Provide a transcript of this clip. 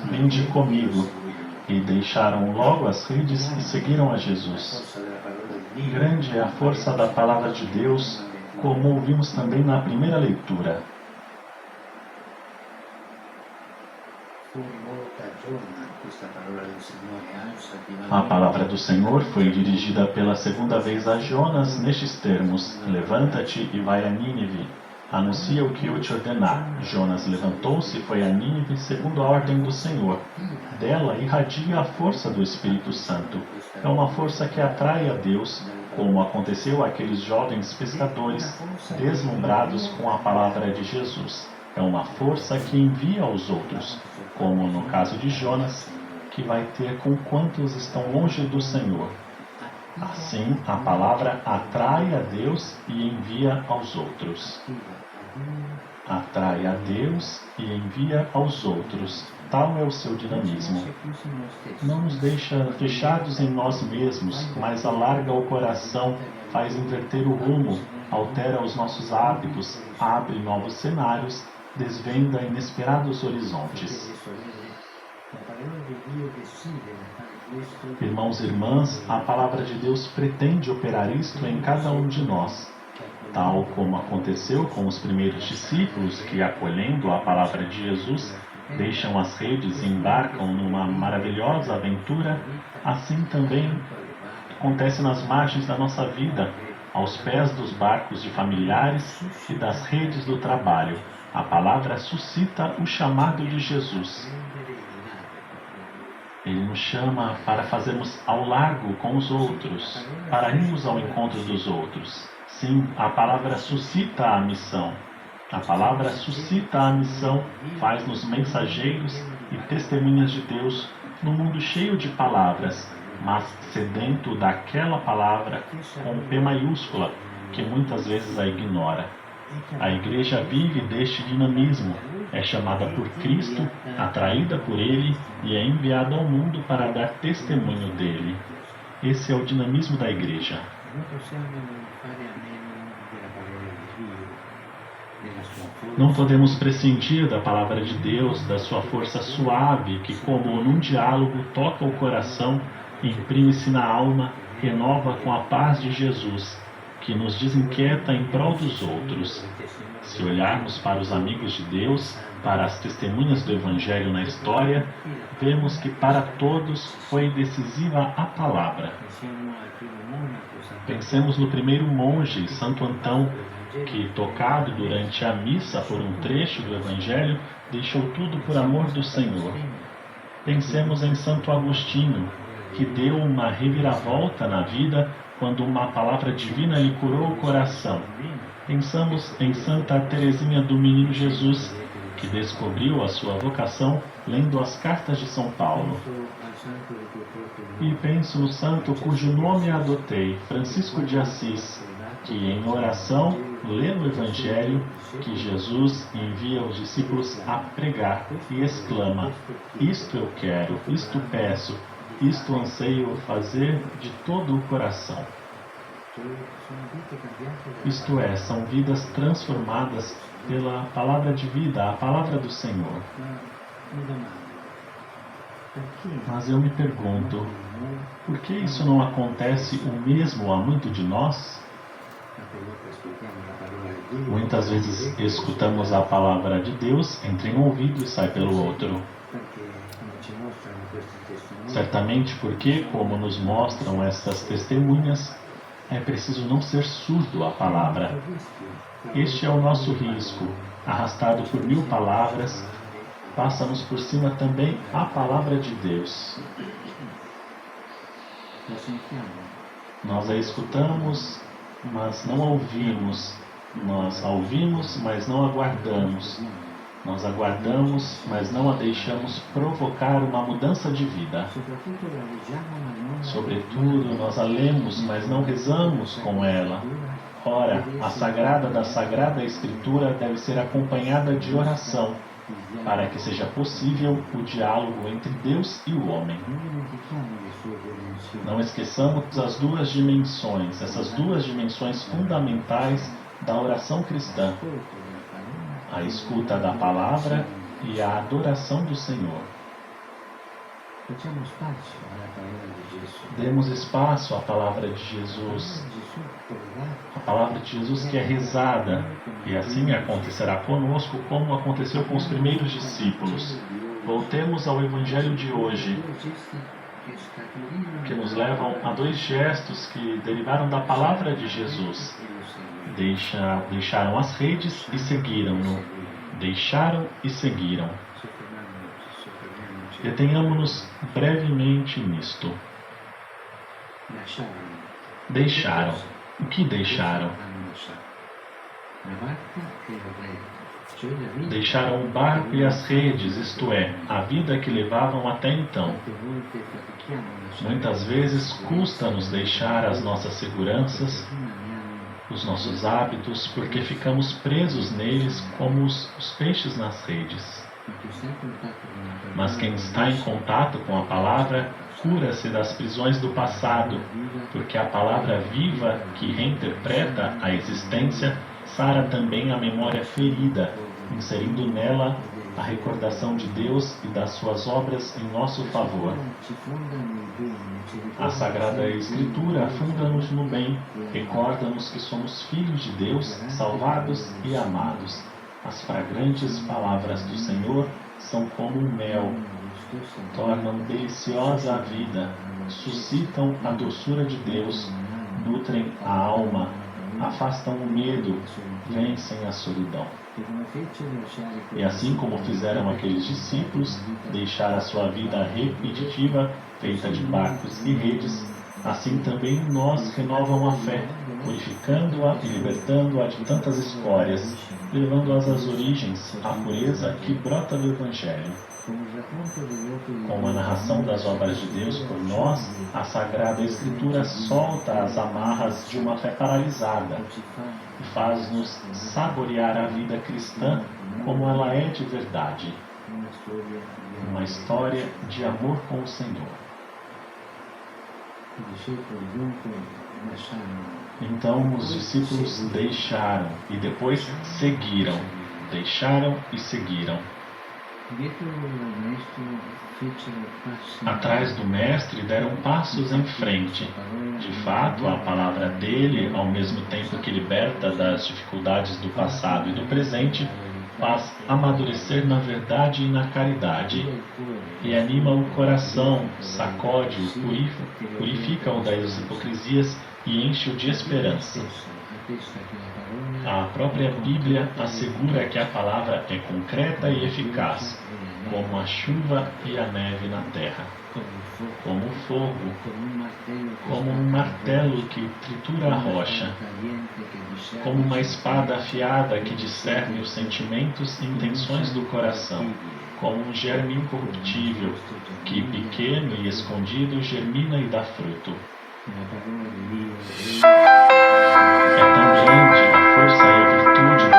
vinde comigo. E deixaram logo as redes e seguiram a Jesus. Grande é a força da palavra de Deus, como ouvimos também na primeira leitura. A palavra do Senhor foi dirigida pela segunda vez a Jonas nestes termos: levanta-te e vai a Nínive. Anuncia o que eu te ordenar. Jonas levantou-se e foi a Nínive segundo a ordem do Senhor. Dela irradia a força do Espírito Santo. É uma força que atrai a Deus, como aconteceu àqueles jovens pescadores deslumbrados com a palavra de Jesus. É uma força que envia aos outros, como no caso de Jonas, que vai ter com quantos estão longe do Senhor. Assim, a palavra atrai a Deus e envia aos outros. Atrai a Deus e envia aos outros. Tal é o seu dinamismo. Não nos deixa fechados em nós mesmos, mas alarga o coração, faz inverter o rumo, altera os nossos hábitos, abre novos cenários, desvenda inesperados horizontes. Irmãos e irmãs, a palavra de Deus pretende operar isto em cada um de nós, tal como aconteceu com os primeiros discípulos que, acolhendo a palavra de Jesus, deixam as redes e embarcam numa maravilhosa aventura. Assim também acontece nas margens da nossa vida, aos pés dos barcos de familiares e das redes do trabalho. A palavra suscita o chamado de Jesus. Ele nos chama para fazermos ao largo com os outros, para irmos ao encontro dos outros. Sim, a palavra suscita a missão. A palavra suscita a missão, faz-nos mensageiros e testemunhas de Deus num mundo cheio de palavras, mas sedento daquela palavra com P maiúscula, que muitas vezes a ignora. A Igreja vive deste dinamismo, é chamada por Cristo, atraída por Ele e é enviada ao mundo para dar testemunho dele. Esse é o dinamismo da Igreja. Não podemos prescindir da palavra de Deus, da sua força suave, que como num diálogo toca o coração, imprime-se na alma, renova com a paz de Jesus, que nos desinquieta em prol dos outros. Se olharmos para os amigos de Deus, para as testemunhas do Evangelho na história, vemos que para todos foi decisiva a palavra. Pensemos no primeiro monge, Santo Antão, que, tocado durante a missa por um trecho do Evangelho, deixou tudo por amor do Senhor. Pensemos em Santo Agostinho, que deu uma reviravolta na vida quando uma palavra divina lhe curou o coração. Pensamos em Santa Teresinha do Menino Jesus, que descobriu a sua vocação lendo as cartas de São Paulo. E penso no santo cujo nome adotei, Francisco de Assis, que em oração lê no Evangelho que Jesus envia os discípulos a pregar e exclama: isto eu quero, isto peço, isto anseio fazer de todo o coração. Isto é, são vidas transformadas pela palavra de vida, a palavra do Senhor. Mas eu me pergunto, por que isso não acontece o mesmo a muito de nós? Muitas vezes escutamos a palavra de Deus, entra em um ouvido e sai pelo outro. Certamente porque, como nos mostram estas testemunhas, é preciso não ser surdo à palavra. Este é o nosso risco. Arrastado por 1000 palavras, passa-nos por cima também a palavra de Deus. Nós a escutamos, mas não a ouvimos. Nós a ouvimos, mas não aguardamos. Nós aguardamos, mas não a deixamos provocar uma mudança de vida. Sobretudo, nós a lemos, mas não rezamos com ela. Ora, a Sagrada da Sagrada Escritura deve ser acompanhada de oração, para que seja possível o diálogo entre Deus e o homem. Não esqueçamos as duas dimensões, essas duas dimensões fundamentais da oração cristã: a escuta da palavra e a adoração do Senhor. Facciamo spazio alla parola di Gesù. Demos espaço à palavra de Jesus. Gesù pregava. A palavra de Jesus que é rezada. E assim acontecerá conosco como aconteceu com os primeiros discípulos. Voltemos ao Evangelho de hoje, que nos levam a dois gestos que derivaram da palavra de Jesus. Deixaram as redes e seguiram-no. Deixaram e seguiram. Detenhamos-nos brevemente nisto. Deixaram. O que deixaram? Deixaram o barco e as redes, isto é, a vida que levavam até então. Muitas vezes custa-nos deixar as nossas seguranças, os nossos hábitos, porque ficamos presos neles como os peixes nas redes. Mas quem está em contato com a palavra cura-se das prisões do passado, porque a palavra viva que reinterpreta a existência sara também a memória ferida, inserindo nela a recordação de Deus e das suas obras em nosso favor. A Sagrada Escritura afunda-nos no bem, recorda-nos que somos filhos de Deus, salvados e amados. As fragrantes palavras do Senhor são como um mel, tornam deliciosa a vida, suscitam a doçura de Deus, nutrem a alma, afastam o medo, vencem a solidão. E assim como fizeram aqueles discípulos, deixar a sua vida repetitiva, feita de barcos e redes, assim também em nós renovam a fé, purificando-a e libertando-a de tantas escórias, levando-as às origens, à pureza que brota do Evangelho. Com a narração das obras de Deus por nós, a Sagrada Escritura solta as amarras de uma fé paralisada e faz-nos saborear a vida cristã como ela é de verdade. Uma história de amor com o Senhor. Então os discípulos deixaram e depois seguiram. Deixaram e seguiram. Atrás do Mestre deram passos em frente. De fato, a palavra dele, ao mesmo tempo que liberta das dificuldades do passado e do presente, faz amadurecer na verdade e na caridade. Reanima o coração, sacode-o, purifica-o das hipocrisias e enche-o de esperança. A própria Bíblia assegura que a palavra é concreta e eficaz, como a chuva e a neve na terra, como o fogo, como um martelo que tritura a rocha, como uma espada afiada que discerne os sentimentos e intenções do coração, como um germe incorruptível que, pequeno e escondido, germina e dá fruto. É tão grande a força e a virtude